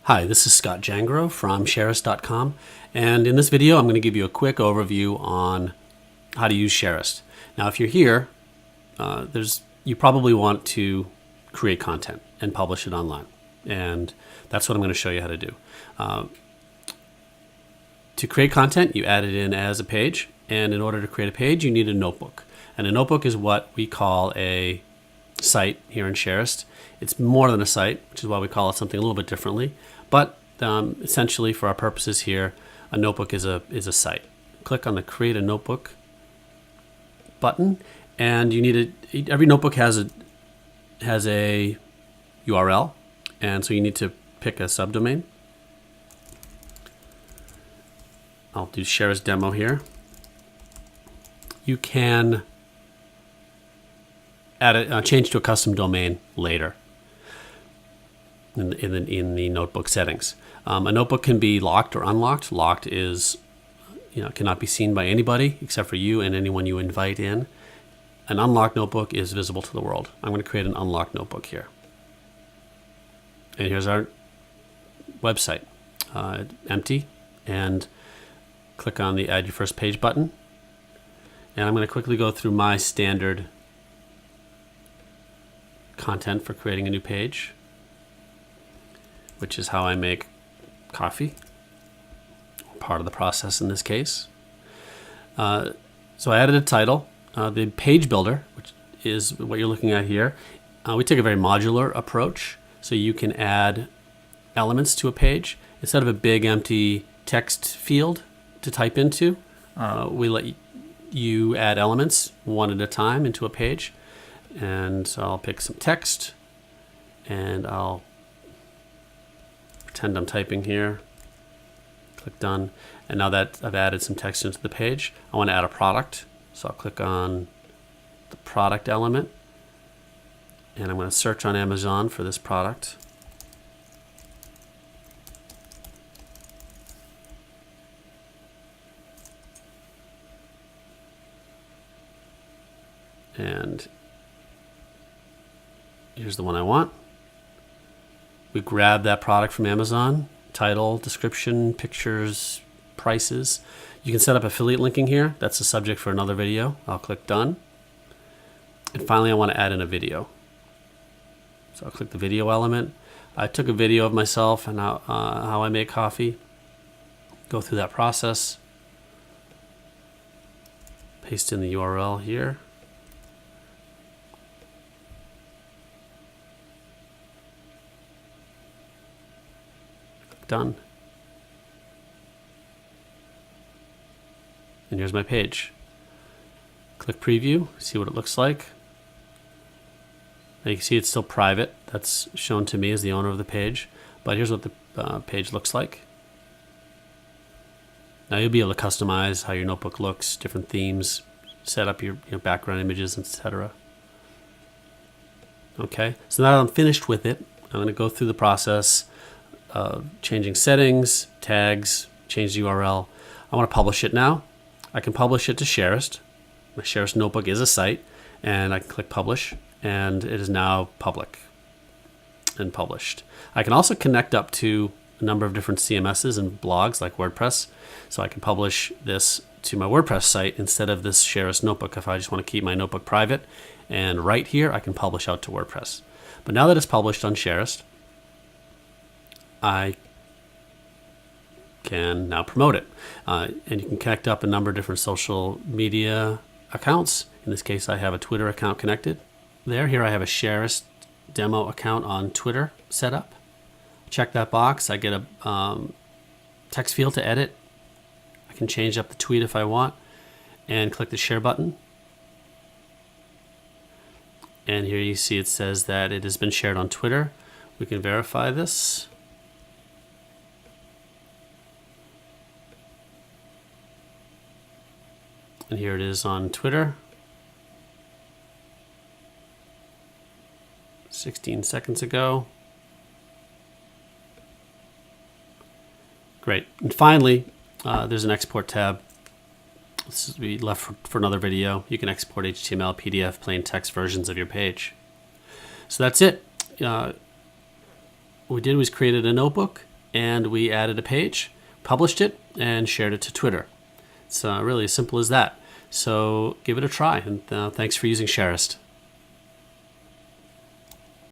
Hi, this is Scott Jangro from Shareist.com, and in this video I'm going to give you a quick overview on how to use Shareist. Now if you're here, you probably want to create content and publish it online, and that's what I'm going to show you how to do. To create content, you add it in as a page, and in order to create a page you need a notebook. And a notebook is what we call a site here in Shareist. It's more than a site, which is why we call it something a little bit differently. But essentially, for our purposes here, a notebook is a site. Click on the Create a Notebook button, and you need every notebook has a URL, and so you need to pick a subdomain. I'll do Shareist demo here. You can change to a custom domain later in the notebook settings. A notebook can be locked or unlocked. Locked is, cannot be seen by anybody except for you and anyone you invite in. An unlocked notebook is visible to the world. I'm going to create an unlocked notebook here. And here's our website, empty, and click on the Add Your First Page button. And I'm going to quickly go through my standard content for creating a new page, which is how I make coffee, part of the process in this case. So I added a title. The page builder, which is what you're looking at here, we take a very modular approach, so you can add elements to a page. Instead of a big empty text field to type into, we let you add elements one at a time into a page. And so I'll pick some text, and I'll pretend I'm typing here. Click done. And now that I've added some text into the page, I want to add a product. So I'll click on the product element, and I'm going to search on Amazon for this product. And here's the one I want. We grab that product from Amazon, title, description, pictures, prices. You can set up affiliate linking here. That's the subject for another video. I'll click done. And finally, I want to add in a video. So I'll click the video element. I took a video of myself and how I make coffee. Go through that process. Paste in the URL here. Done. And here's my page. Click preview, see what it looks like. Now you can see it's still private. That's shown to me as the owner of the page. But here's what the page looks like. Now you'll be able to customize how your notebook looks, different themes, set up your background images, etc. Okay, so now that I'm finished with it, I'm going to go through the process of changing settings, tags, change the URL. I want to publish it now. I can publish it to Shareist. My Shareist notebook is a site, and I can click publish, and it is now public and published. I can also connect up to a number of different CMSs and blogs like WordPress, so I can publish this to my WordPress site instead of this Shareist notebook if I just want to keep my notebook private. And right here I can publish out to WordPress. But now that it's published on Shareist, I can now promote it. And you can connect up a number of different social media accounts. In this case, I have a Twitter account connected there. Here I have a Shareist demo account on Twitter set up. Check that box. I get a text field to edit. I can change up the tweet if I want, and click the share button. And here you see it says that it has been shared on Twitter. We can verify this. And here it is on Twitter. 16 seconds ago. Great. And finally, there's an export tab. This will be left for another video. You can export HTML, PDF, plain text versions of your page. So that's it. What we did was created a notebook and we added a page, published it, and shared it to Twitter. It's really as simple as that. So give it a try, and thanks for using Shareist.